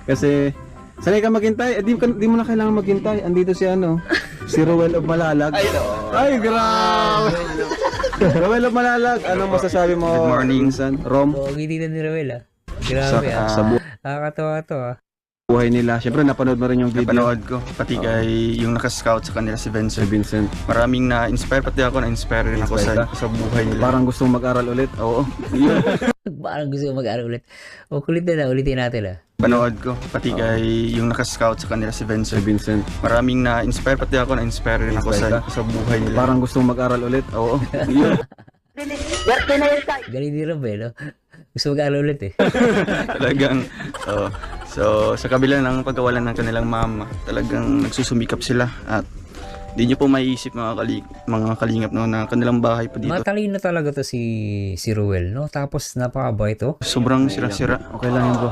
Kasi sanay ka maghintay, di mo na kailangan maghintay. Andito si si Ruel of Malalag. Ay, grabe. Ruel of Malalag, anong masasabi mo? Good morning. Rom, Pogi dito ni Roel Grabe sa Nakakatawa to buhay nila. Siyempre, napanood mo rin yung video. Napanood ko, pati kay yung nakascout sa kanila si Si Vincent. Vincent. Maraming na-inspire, pati ako na-inspire rin ako Inspire sa buhay nila. Parang gustong mag-aral ulit. Oo, Parang gusto ko mag-aaral ulit. O kulit na ulitin natin panood ko, pati kay yung nakascout sa kanila si Si Vincent. Vincent. Maraming na-inspire, pati ako na-inspire rin ako Inspire sa buhay nila. Parang gustong mag-aral ulit. Oo, Galing ni Rob Gusto mag-aaral ulit talagang, oo. So, sa kabila ng pagkawalan ng kanilang mama, talagang nagsusumikap sila at di nyo po maiisip mga kalingap no, na kanilang bahay po dito. Matalino talaga to si Ruel, no? Tapos napakabait Sobrang sira-sira. Okay lang yun, bro.